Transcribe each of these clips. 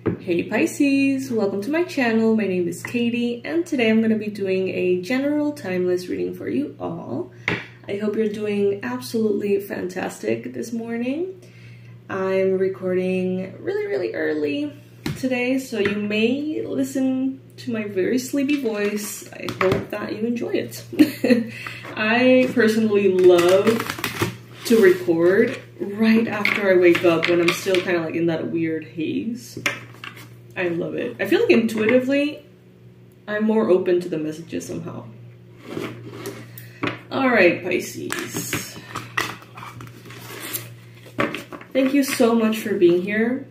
Hey Pisces, welcome to my channel. My name is Katie and today I'm going to be doing a general timeless reading for you all. I hope you're doing absolutely fantastic this morning. I'm recording really early today, so you may listen to my very sleepy voice. I hope that you enjoy it. I personally love to record right after I wake up when I'm still kind of like in that weird haze. I love it. I feel like intuitively, I'm more open to the messages somehow. All right, Pisces. Thank you so much for being here.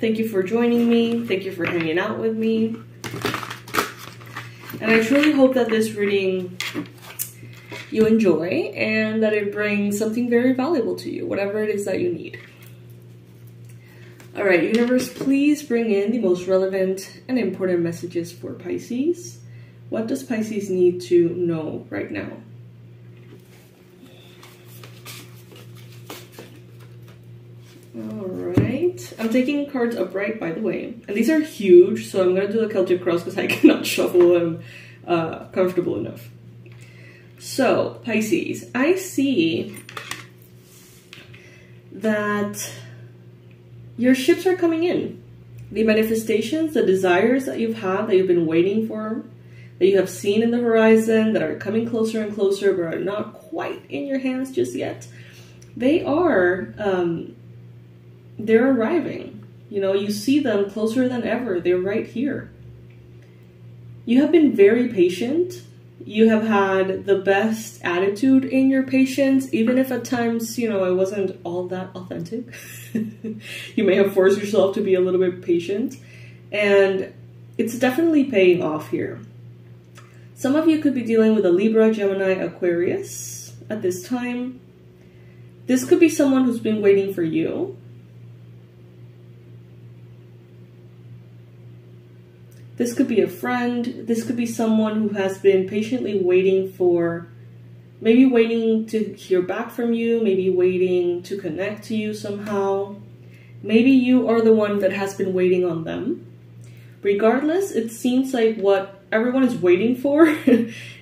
Thank you for joining me. Thank you for hanging out with me. And I truly hope that this reading you enjoy and that it brings something very valuable to you, whatever it is that you need. All right, universe, please bring in the most relevant and important messages for Pisces. What does Pisces need to know right now? All right, I'm taking cards upright, by the way, and these are huge, so I'm gonna do the Celtic cross because I cannot shuffle them comfortable enough. So, Pisces, I see that your ships are coming in. The manifestations, the desires that you've had, that you've been waiting for, that you have seen in the horizon, that are coming closer and closer, but are not quite in your hands just yet, they are, they're arriving. You know, you see them closer than ever. They're right here. You have been very patient. You have had the best attitude in your patience, even if at times, you know, it wasn't all that authentic. You may have forced yourself to be a little bit patient, and it's definitely paying off here. Some of you could be dealing with a Libra, Gemini, Aquarius at this time. This could be someone who's been waiting for you. This could be a friend. This could be someone who has been patiently waiting for, maybe waiting to hear back from you, maybe waiting to connect to you somehow. Maybe you are the one that has been waiting on them. Regardless, it seems like what everyone is waiting for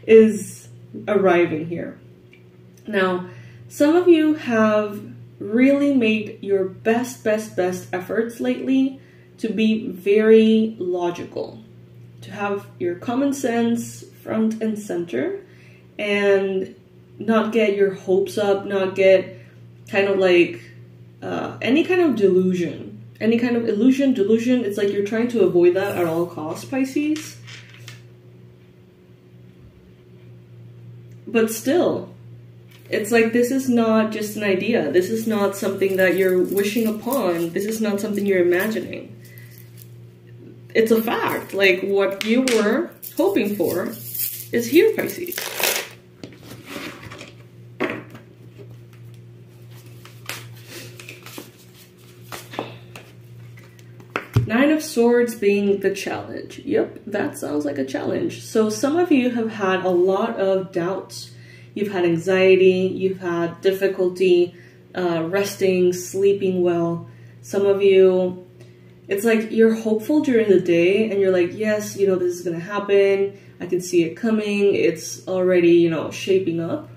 is arriving here. Now, some of you have really made your best efforts lately to be very logical, to have your common sense front and center, and not get your hopes up, not get kind of like any kind of delusion, any kind of illusion, delusion. It's like you're trying to avoid that at all costs, Pisces. But still, it's like this is not just an idea. This is not something that you're wishing upon. This is not something you're imagining. It's a fact. Like what you were hoping for is here, Pisces. Nine of Swords being the challenge. Yep, that sounds like a challenge. So some of you have had a lot of doubts. You've had anxiety. You've had difficulty resting, sleeping well. Some of you, it's like you're hopeful during the day and you're like, yes, you know, this is going to happen. I can see it coming. It's already, you know, shaping up.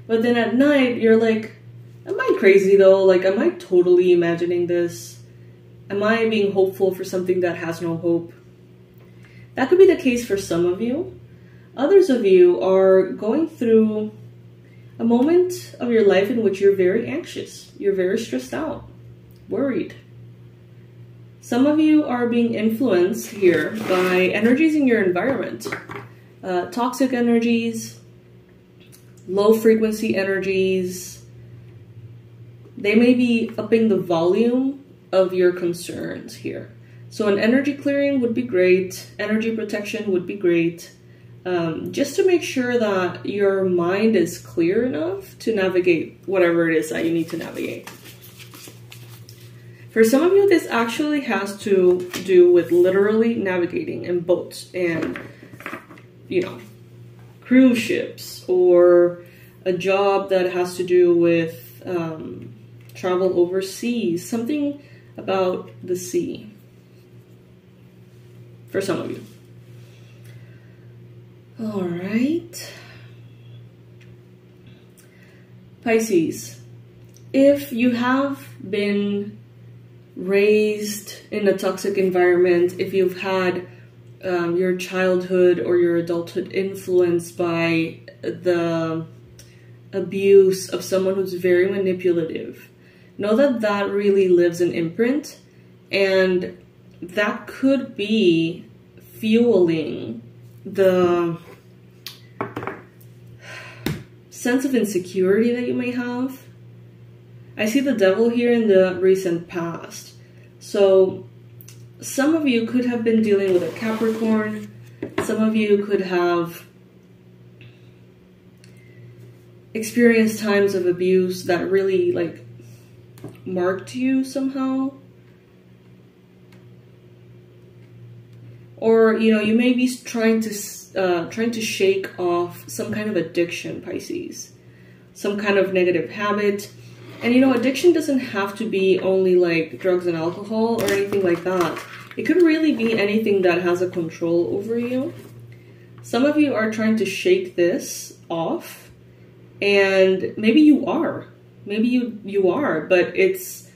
But then at night, you're like, am I crazy though? Like, am I totally imagining this? Am I being hopeful for something that has no hope? That could be the case for some of you. Others of you are going through a moment of your life in which you're very anxious. You're very stressed out, worried. Some of you are being influenced here by energies in your environment. Toxic energies, low frequency energies. They may be upping the volume of your concerns here. So an energy clearing would be great. Energy protection would be great. Just to make sure that your mind is clear enough to navigate whatever it is that you need to navigate. For some of you, this actually has to do with literally navigating in boats and, you know, cruise ships, or a job that has to do with travel overseas, something about the sea. for some of you. All right. Pisces, if you have been raised in a toxic environment, if you've had your childhood or your adulthood influenced by the abuse of someone who's very manipulative, know that that really lives an imprint, and that could be fueling the sense of insecurity that you may have. I see the devil here in the recent past. So some of you could have been dealing with a Capricorn. Some of you could have experienced times of abuse that really like marked you somehow. Or, you know, you may be trying to shake off some kind of addiction, Pisces. Some kind of negative habit. And, you know, addiction doesn't have to be only like drugs and alcohol or anything like that. It could really be anything that has a control over you. Some of you are trying to shake this off, and maybe you are. Maybe you are, but it's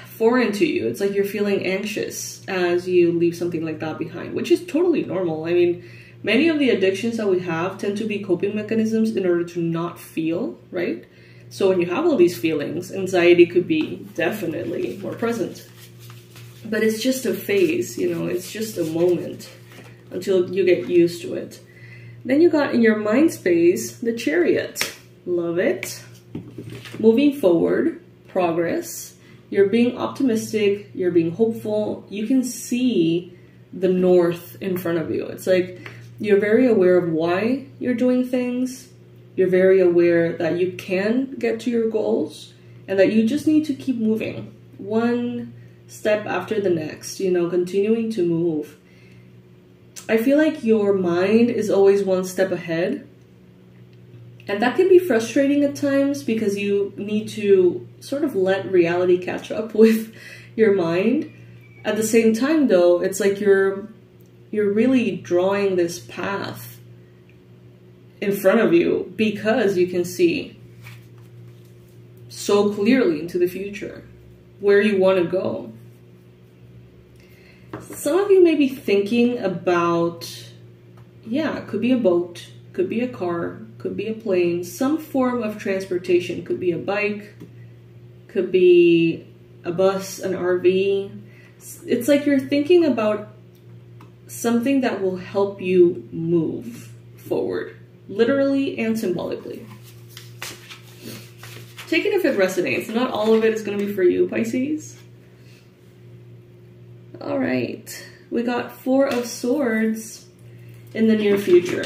foreign to you. It's like you're feeling anxious as you leave something like that behind, which is totally normal. I mean, many of the addictions that we have tend to be coping mechanisms in order to not feel, right? So when you have all these feelings, anxiety could be definitely more present. But it's just a phase, you know, it's just a moment until you get used to it. Then you got in your mind space, the Chariot. Love it. Moving forward, progress. You're being optimistic, you're being hopeful. You can see the north in front of you. It's like you're very aware of why you're doing things. You're very aware that you can get to your goals and that you just need to keep moving. One step after the next, you know, continuing to move. I feel like your mind is always one step ahead. And that can be frustrating at times because you need to sort of let reality catch up with your mind. At the same time, though, it's like you're really drawing this path in front of you because you can see so clearly into the future where you want to go. Some of you may be thinking about, yeah, it could be a boat, could be a car, could be a plane, some form of transportation. Could be a bike, could be a bus, an RV. It's like you're thinking about something that will help you move forward, literally and symbolically. Take it if it resonates. Not all of it is going to be for you, Pisces. All right, we got 4 of Swords in the near future.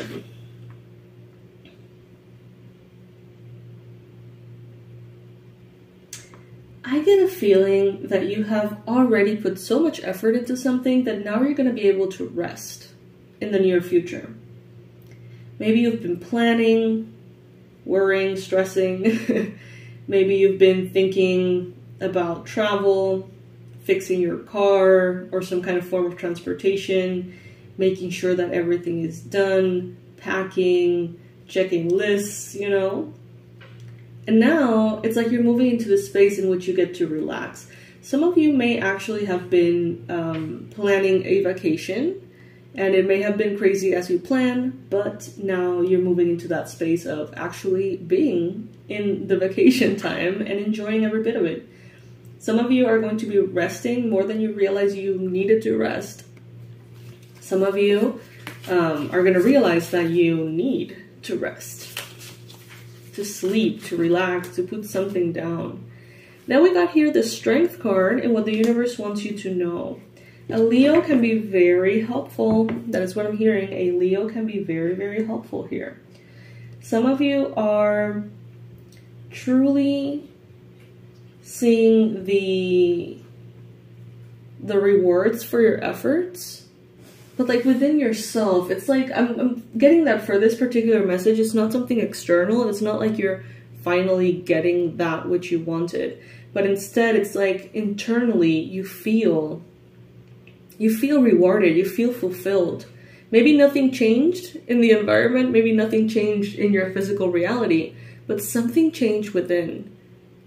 I get a feeling that you have already put so much effort into something that now you're going to be able to rest in the near future. Maybe you've been planning, worrying, stressing. Maybe you've been thinking about travel, fixing your car or some kind of form of transportation, making sure that everything is done, packing, checking lists, you know. And now it's like you're moving into the space in which you get to relax. Some of you may actually have been planning a vacation, and it may have been crazy as you plan, but now you're moving into that space of actually being in the vacation time and enjoying every bit of it. Some of you are going to be resting more than you realize you needed to rest. Some of you are going to realize that you need to rest, to sleep, to relax, to put something down. Then we got here the Strength card and what the universe wants you to know. A Leo can be very helpful. That is what I'm hearing. A Leo can be very, very helpful here. Some of you are truly seeing the rewards for your efforts, but like within yourself. It's like I'm getting that for this particular message, it's not something external. It's not like you're finally getting that which you wanted, but instead it's like internally you feel you feel rewarded, you feel fulfilled. Maybe nothing changed in the environment, maybe nothing changed in your physical reality, but something changed within.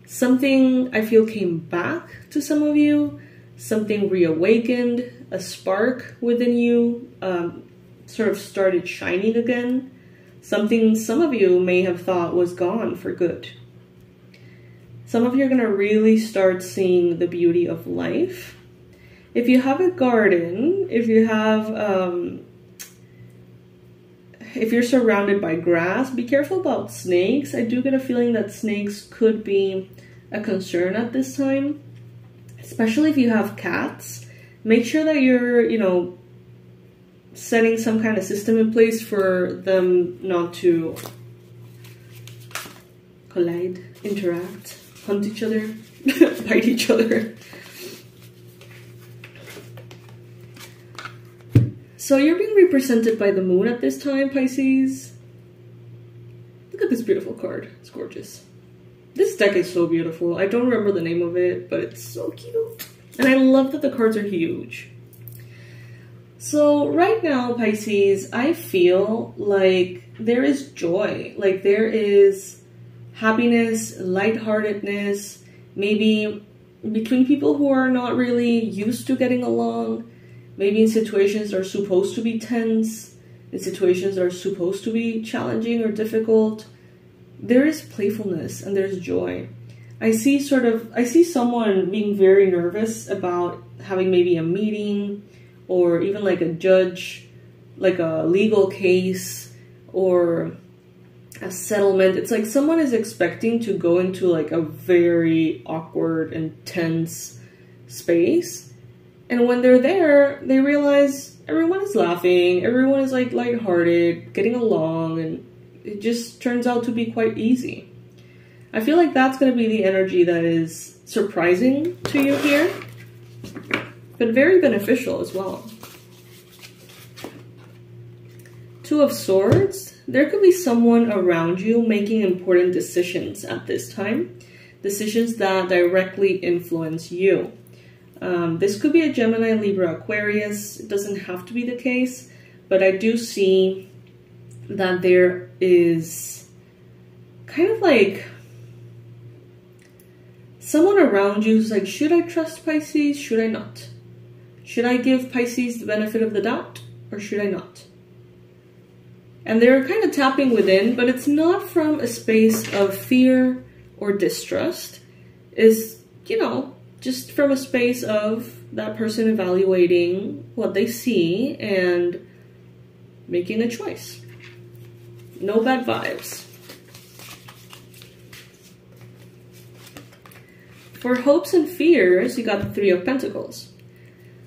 Something, I feel, came back to some of you, something reawakened, a spark within you sort of started shining again. Something some of you may have thought was gone for good. Some of you are going to really start seeing the beauty of life. If you have a garden, if you have, if you're surrounded by grass, be careful about snakes. I do get a feeling that snakes could be a concern at this time, especially if you have cats. Make sure that you're, you know, setting some kind of system in place for them not to collide, interact, hunt each other, bite each other. So you're being represented by the moon at this time, Pisces. Look at this beautiful card. It's gorgeous. This deck is so beautiful. I don't remember the name of it, but it's so cute. And I love that the cards are huge. So right now, Pisces, I feel like there is joy. Like there is happiness, lightheartedness, maybe between people who are not really used to getting along. Maybe in situations that are supposed to be tense, in situations that are supposed to be challenging or difficult, there is playfulness and there's joy. I see someone being very nervous about having maybe a meeting or even like a judge, like a legal case or a settlement. It's like someone is expecting to go into like a very awkward and tense space. And when they're there, they realize everyone is laughing, everyone is like lighthearted, getting along, and it just turns out to be quite easy. I feel like that's going to be the energy that is surprising to you here, but very beneficial as well. Two of Swords. There could be someone around you making important decisions at this time, decisions that directly influence you. This could be a Gemini, Libra, Aquarius. It doesn't have to be the case, but I do see that there is kind of like someone around you who's like, should I trust Pisces? Should I not? Should I give Pisces the benefit of the doubt or should I not? And they're kind of tapping within, but it's not from a space of fear or distrust. It's, you know, just from a space of that person evaluating what they see and making a choice. No bad vibes. For hopes and fears, you got the Three of Pentacles.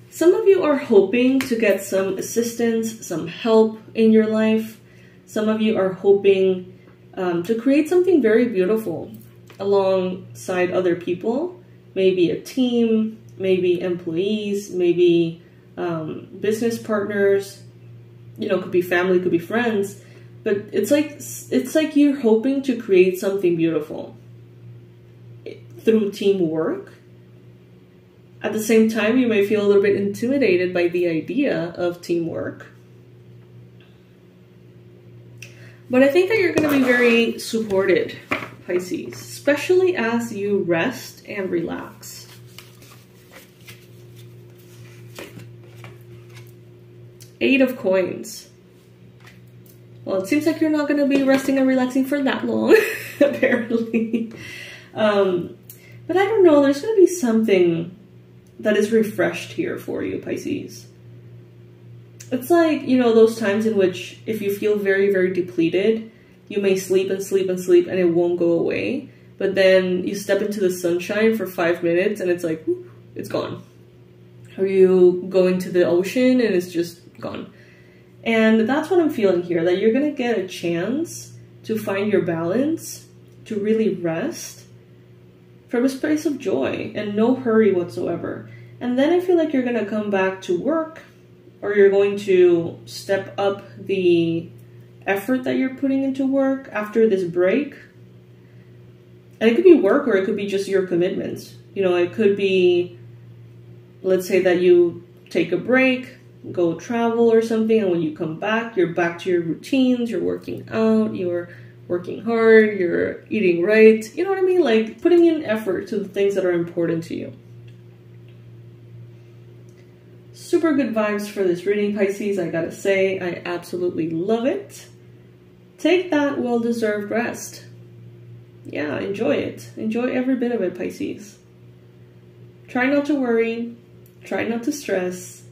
Some of you are hoping to get some assistance, some help in your life. Some of you are hoping to create something very beautiful alongside other people. Maybe a team, maybe employees, maybe business partners, you know, could be family, could be friends, but it's like you're hoping to create something beautiful through teamwork. At the same time, you may feel a little bit intimidated by the idea of teamwork. But I think that you're going to be very supported, Pisces, especially as you rest and relax. Eight of Coins. Well, it seems like you're not going to be resting and relaxing for that long, apparently. But I don't know, there's going to be something that is refreshed here for you, Pisces. It's like, you know, those times in which if you feel very, very depleted, you may sleep and sleep and sleep and it won't go away. But then you step into the sunshine for 5 minutes and it's like, whoop, it's gone. Or you go into the ocean and it's just gone. And that's what I'm feeling here, that you're going to get a chance to find your balance, to really rest from a space of joy and no hurry whatsoever. And then I feel like you're going to come back to work, or you're going to step up the effort that you're putting into work after this break. And it could be work or it could be just your commitments. You know, it could be, let's say that you take a break, go travel or something, and when you come back, you're back to your routines, you're working out, you're working hard, you're eating right. You know what I mean? Like putting in effort to the things that are important to you. Super good vibes for this reading, Pisces. I gotta say, I absolutely love it. Take that well-deserved rest. Yeah, enjoy it. Enjoy every bit of it, Pisces. Try not to worry. Try not to stress.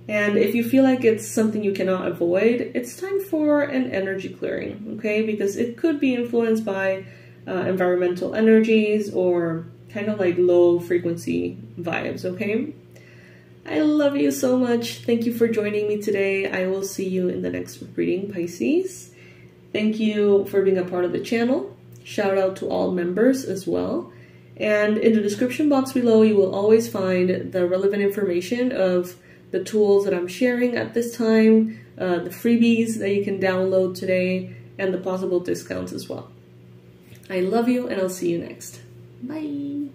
And if you feel like it's something you cannot avoid, it's time for an energy clearing, okay? Because it could be influenced by environmental energies or kind of like low frequency vibes, okay? I love you so much. Thank you for joining me today. I will see you in the next reading, Pisces. Thank you for being a part of the channel. Shout out to all members as well. And in the description box below, you will always find the relevant information of the tools that I'm sharing at this time, the freebies that you can download today, and the possible discounts as well. I love you, and I'll see you next. Bye.